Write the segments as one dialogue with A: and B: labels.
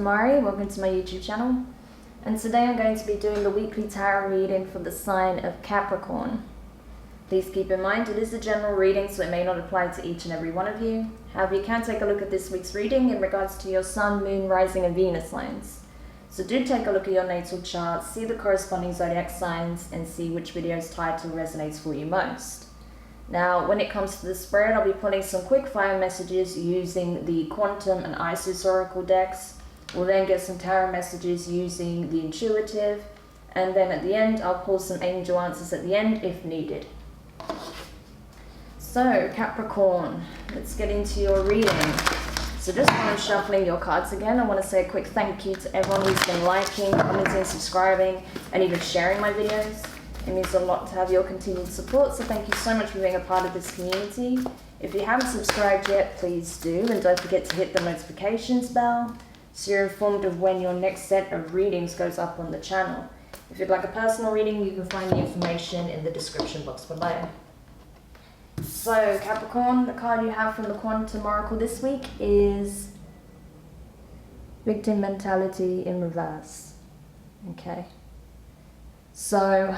A: Demari, welcome to my YouTube channel, and today I'm going to be doing the weekly tarot reading for the sign of Capricorn. Please keep in mind it is a general reading, so it may not apply to each and every one of you. However, you can take a look at this week's reading in regards to your Sun, Moon, Rising and Venus signs. So do take a look at your natal chart, see the corresponding zodiac signs and see which video's title resonates for you most. Now, when it comes to the spread, I'll be pulling some quick fire messages using the Quantum and Isis Oracle decks. We'll then get some tarot messages using the Intuitive, and then at the end, I'll pull some angel answers at the end if needed. So, Capricorn, let's get into your reading. So just while I'm shuffling your cards again, I want to say a quick thank you to everyone who's been liking, commenting, subscribing, and even sharing my videos. It means a lot to have your continued support, so thank you so much for being a part of this community. If you haven't subscribed yet, please do, and don't forget to hit the notifications bell so you're informed of when your next set of readings goes up on the channel. If you'd like a personal reading, you can find the information in the description box below. So Capricorn, the card you have from the Quantum Oracle this week is Victim Mentality in Reverse. Okay. So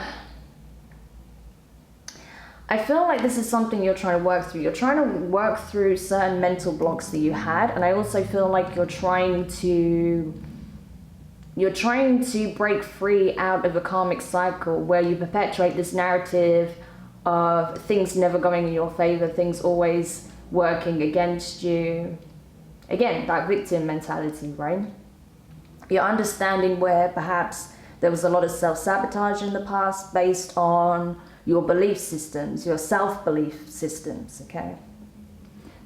A: I feel like this is something you're trying to work through. You're trying to work through certain mental blocks that you had, and I also feel like you're trying to break free out of a karmic cycle where you perpetuate this narrative of things never going in your favor, things always working against you. Again, that victim mentality, right? You're understanding where perhaps there was a lot of self-sabotage in the past based on your belief systems, your self-belief systems, okay?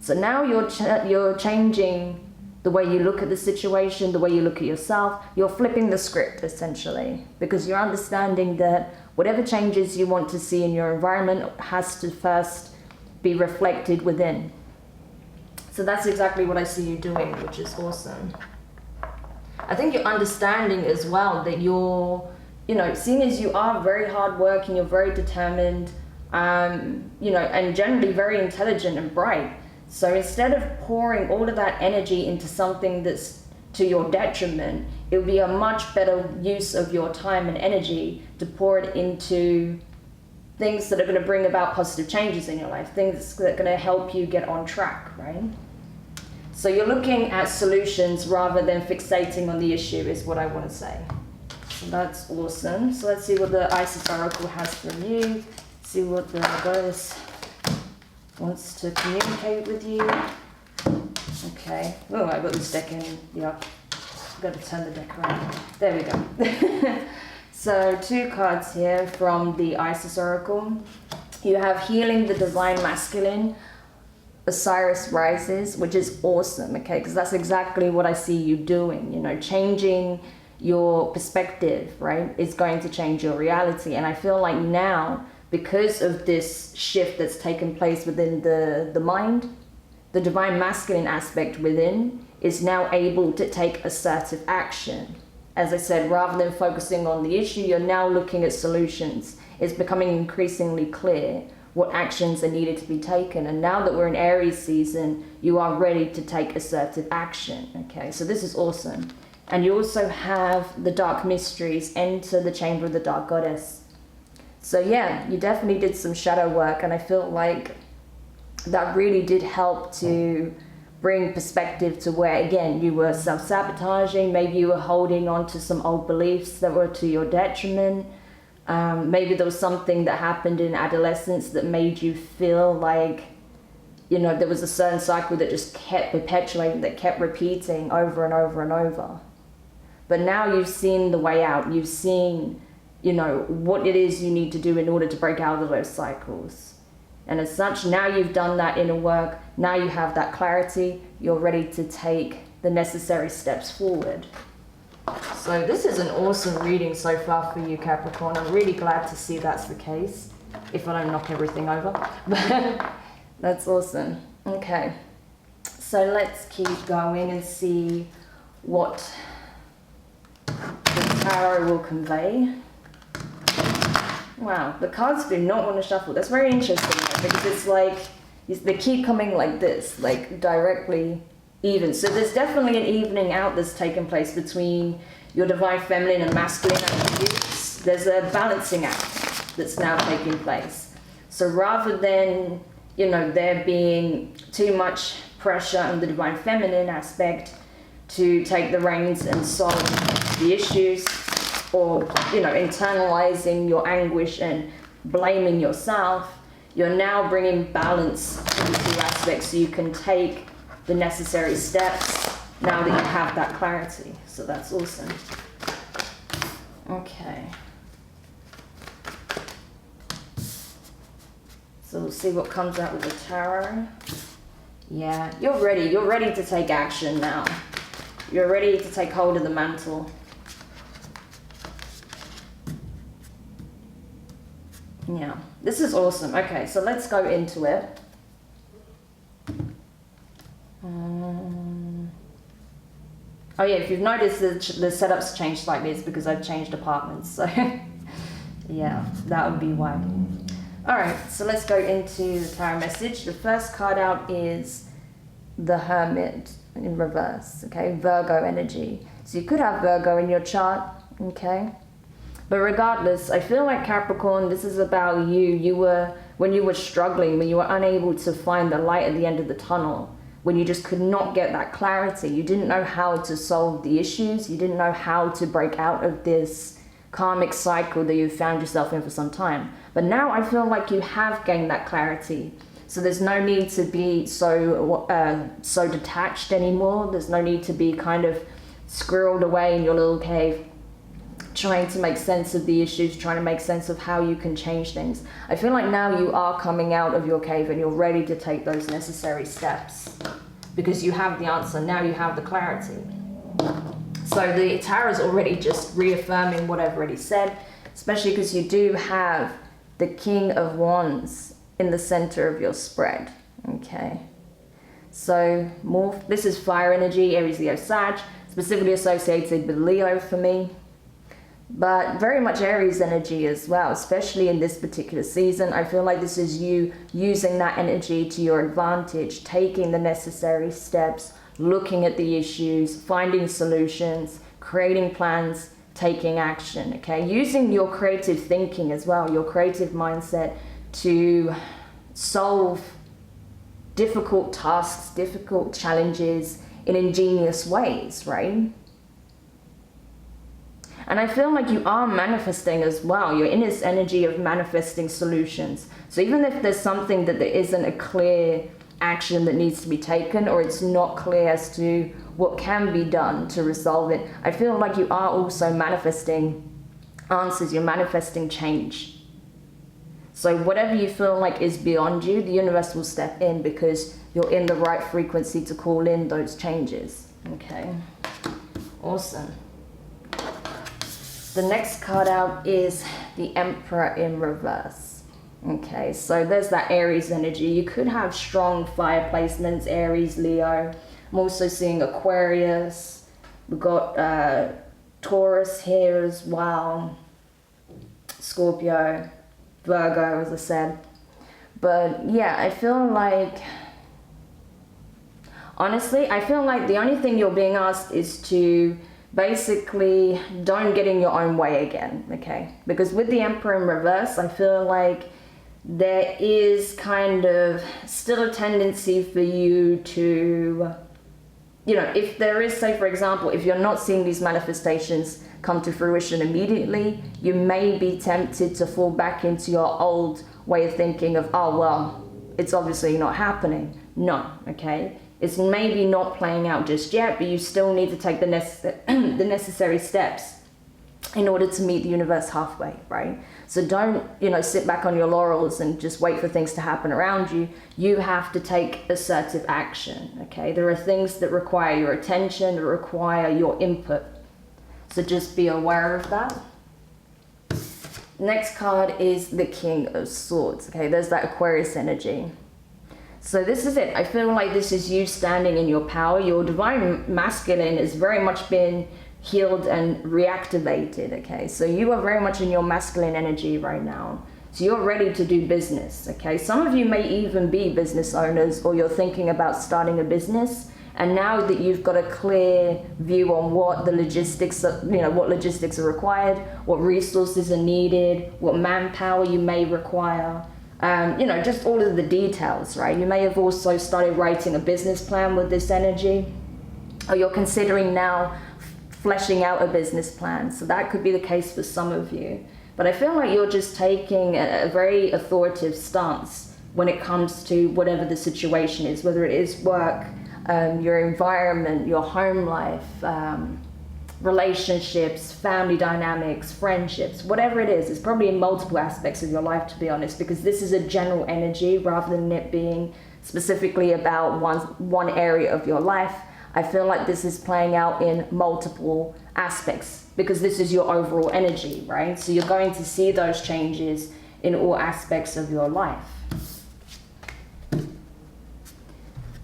A: So now you're changing the way you look at the situation, the way you look at yourself. You're flipping the script, essentially, because you're understanding that whatever changes you want to see in your environment has to first be reflected within. So that's exactly what I see you doing, which is awesome. I think you're understanding as well that you're, seeing as you are very hardworking, you're very determined, and generally very intelligent and bright. So instead of pouring all of that energy into something that's to your detriment, it would be a much better use of your time and energy to pour it into things that are going to bring about positive changes in your life, things that are going to help you get on track, right? So you're looking at solutions rather than fixating on the issue is what I want to say. So that's awesome. So let's see what the Isis Oracle has from you. See what the goddess wants to communicate with you. Okay. Oh, I got this deck in. Yeah. I've got to turn the deck around. There we go. So 2 cards here from the Isis Oracle. You have Healing the Divine Masculine. Osiris rises, which is awesome, okay, because that's exactly what I see you doing. Changing your perspective, right, is going to change your reality. And I feel like now, because of this shift that's taken place within the mind, the divine masculine aspect within is now able to take assertive action. As I said, rather than focusing on the issue, you're now looking at solutions. It's becoming increasingly clear what actions are needed to be taken. And now that we're in Aries season, you are ready to take assertive action, okay? So this is awesome. And you also have the Dark Mysteries, enter the Chamber of the Dark Goddess. So yeah, you definitely did some shadow work, and I feel like that really did help to bring perspective to where, again, you were self-sabotaging, maybe you were holding on to some old beliefs that were to your detriment. Maybe there was something that happened in adolescence that made you feel like, there was a certain cycle that just kept perpetuating, that kept repeating over and over and over. But now you've seen the way out. You've seen, what it is you need to do in order to break out of those cycles. And as such, now you've done that inner work. Now you have that clarity. You're ready to take the necessary steps forward. So this is an awesome reading so far for you, Capricorn. I'm really glad to see that's the case, if I don't knock everything over. That's awesome. Okay, so let's keep going and see what the tarot will convey. Wow, the cards do not want to shuffle. That's very interesting, because it's like they keep coming like this, like directly even. So there's definitely an evening out that's taken place between your divine feminine and masculine attributes. There's a balancing act that's now taking place. So rather than, you know, there being too much pressure on the divine feminine aspect to take the reins and solve the issues, or, you know, internalizing your anguish and blaming yourself, you're now bringing balance to the two aspects so you can take the necessary steps now that you have that clarity. So that's awesome. Okay. So we'll see what comes out with the tarot. Yeah, you're ready. You're ready to take action now. You're ready to take hold of the mantle. Yeah, this is awesome. Okay, so let's go into it. Oh yeah, if you've noticed the setup's changed slightly, it's because I've changed apartments. So yeah, that would be why. All right, so let's go into the tarot message. The first card out is the Hermit in reverse, okay? Virgo energy. So you could have Virgo in your chart, okay? But regardless, I feel like Capricorn, this is about you. When you were struggling, when you were unable to find the light at the end of the tunnel, when you just could not get that clarity, you didn't know how to solve the issues, you didn't know how to break out of this karmic cycle that you found yourself in for some time. But now I feel like you have gained that clarity. So there's no need to be so detached anymore. There's no need to be kind of squirreled away in your little cave, trying to make sense of the issues, trying to make sense of how you can change things. I feel like now you are coming out of your cave and you're ready to take those necessary steps because you have the answer. Now you have the clarity. So the tarot is already just reaffirming what I've already said, especially because you do have the King of Wands in the center of your spread. Okay. So this is fire energy, Aries, Leo, Sag, specifically associated with Leo for me. But very much Aries energy as well, especially in this particular season. I feel like this is you using that energy to your advantage, taking the necessary steps, looking at the issues, finding solutions, creating plans, taking action, okay? Using your creative thinking as well, your creative mindset to solve difficult tasks, difficult challenges in ingenious ways, right? And I feel like you are manifesting as well. You're in this energy of manifesting solutions. So even if there's something that there isn't a clear action that needs to be taken, or it's not clear as to what can be done to resolve it, I feel like you are also manifesting answers. You're manifesting change. So whatever you feel like is beyond you, the universe will step in because you're in the right frequency to call in those changes. Okay, awesome. The next card out is the Emperor in reverse. Okay, so there's that Aries energy. You could have strong fire placements, Aries, Leo. I'm also seeing Aquarius. We've got Taurus here as well. Scorpio, Virgo, as I said. But yeah, I feel like, honestly, I feel like the only thing you're being asked is to basically don't get in your own way again, okay? Because with the Emperor in reverse, I feel like there is kind of still a tendency for you to, you know, if there is, say for example, if you're not seeing these manifestations come to fruition immediately, you may be tempted to fall back into your old way of thinking of, oh, well, it's obviously not happening. No, okay? It's maybe not playing out just yet, but you still need to take the necessary steps in order to meet the universe halfway, right? So don't, you know, sit back on your laurels and just wait for things to happen around you. You have to take assertive action, okay? There are things that require your attention, that require your input. So just be aware of that. Next card is the King of Swords, okay? There's that Aquarius energy. So this is it. I feel like this is you standing in your power. Your divine masculine has very much been healed and reactivated, okay? So you are very much in your masculine energy right now. So you're ready to do business, okay? Some of you may even be business owners, or you're thinking about starting a business And now that you've got a clear view on what the logistics are, what logistics are required, what resources are needed, what manpower you may require, just all of the details, right? You may have also started writing a business plan with this energy, or you're considering now fleshing out a business plan. So that could be the case for some of you. But I feel like you're just taking a very authoritative stance when it comes to whatever the situation is, whether it is work, your environment, your home life, relationships, family dynamics, friendships, whatever it is. It's probably in multiple aspects of your life, to be honest, because this is a general energy rather than it being specifically about one area of your life. I feel like this is playing out in multiple aspects because this is your overall energy, right? So you're going to see those changes in all aspects of your life.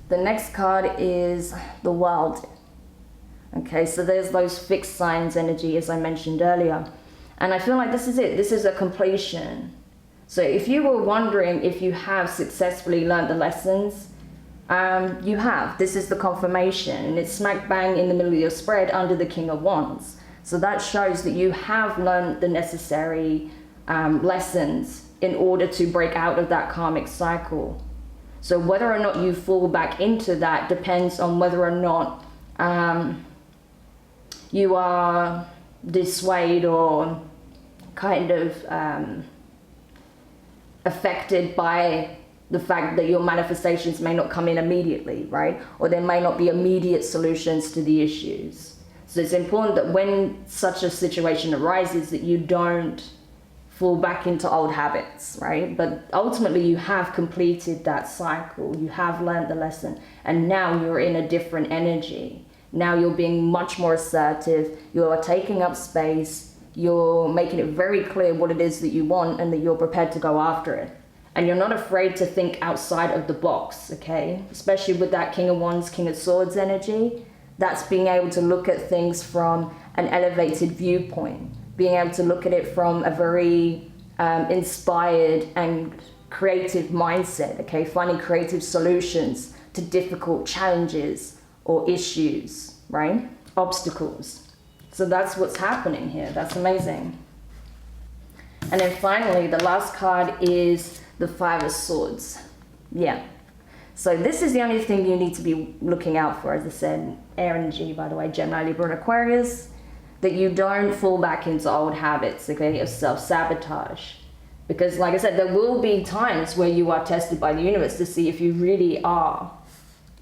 A: The next card is the World. Okay, so there's those fixed signs energy, as I mentioned earlier. And I feel like this is it. This is a completion. So if you were wondering if you have successfully learned the lessons, you have. This is the confirmation, and it's smack bang in the middle of your spread under the King of Wands. So that shows that you have learned the necessary lessons in order to break out of that karmic cycle. So whether or not you fall back into that depends on whether or not you are dissuaded or kind of affected by the fact that your manifestations may not come in immediately, right? Or there may not be immediate solutions to the issues. So it's important that when such a situation arises that you don't fall back into old habits, right? But ultimately you have completed that cycle, you have learned the lesson, and now you're in a different energy. Now you're being much more assertive, you're taking up space, you're making it very clear what it is that you want and that you're prepared to go after it. And you're not afraid to think outside of the box, okay? Especially with that King of Wands, King of Swords energy. That's being able to look at things from an elevated viewpoint, being able to look at it from a very inspired and creative mindset, okay? Finding creative solutions to difficult challenges or issues, right? Obstacles. So that's what's happening here. That's amazing. And then finally, the last card is the Five of Swords. Yeah. So this is the only thing you need to be looking out for, as I said, air energy, by the way, Gemini, Libra, and Aquarius, that you don't fall back into old habits, okay, of self-sabotage. Because like I said, there will be times where you are tested by the universe to see if you really are,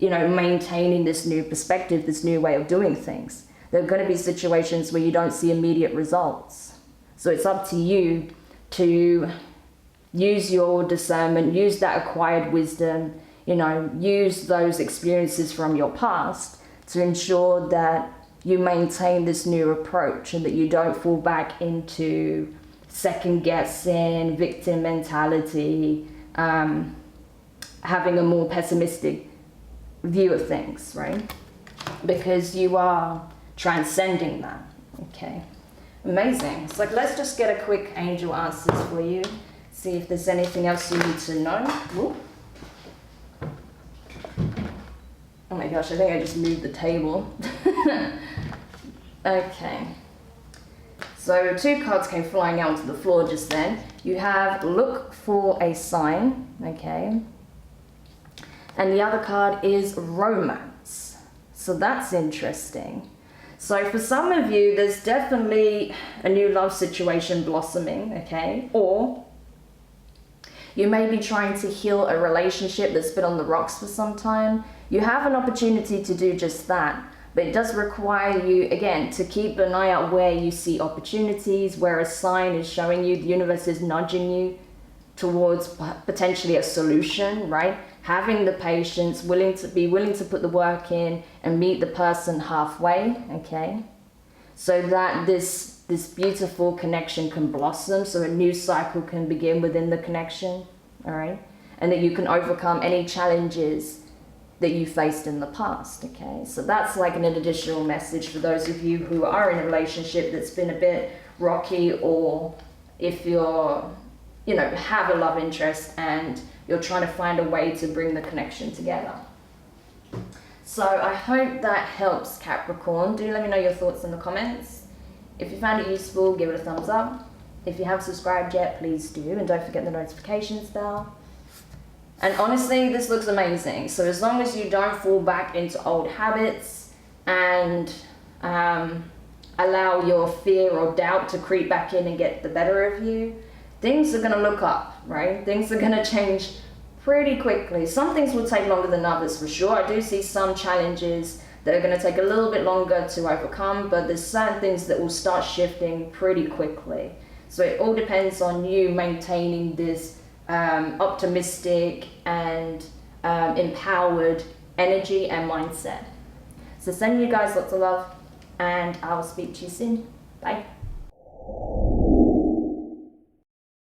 A: maintaining this new perspective, this new way of doing things. There are going to be situations where you don't see immediate results. So it's up to you to use your discernment, use that acquired wisdom, use those experiences from your past to ensure that you maintain this new approach and that you don't fall back into second guessing, victim mentality, having a more pessimistic view of things, right? Because you are transcending that, okay? Amazing. It's like, let's just get a quick angel answers for you. See if there's anything else you need to know. Whoop. Oh my gosh, I think I just moved the table. Okay. So 2 cards came flying out to the floor just then. You have look for a sign, okay? And the other card is romance. So that's interesting. So for some of you, there's definitely a new love situation blossoming, okay? Or you may be trying to heal a relationship that's been on the rocks for some time. You have an opportunity to do just that, but it does require you, again, to keep an eye out where you see opportunities, where a sign is showing you, the universe is nudging you towards potentially a solution, right? Having the patience, willing to put the work in and meet the person halfway, okay? So that this beautiful connection can blossom, so a new cycle can begin within the connection, all right? And that you can overcome any challenges that you faced in the past, okay? So that's like an additional message for those of you who are in a relationship that's been a bit rocky, or if you're, have a love interest and you're trying to find a way to bring the connection together. So I hope that helps, Capricorn. Do let me know your thoughts in the comments. If you found it useful, give it a thumbs up. If you haven't subscribed yet, please do, and don't forget the notifications bell. And honestly, this looks amazing. So as long as you don't fall back into old habits and allow your fear or doubt to creep back in and get the better of you, things are gonna look up, right? Things are gonna change pretty quickly. Some things will take longer than others for sure. I do see some challenges that are gonna take a little bit longer to overcome, but there's certain things that will start shifting pretty quickly. So it all depends on you maintaining this optimistic and empowered energy and mindset. So sending you guys lots of love, and I'll speak to you soon. Bye.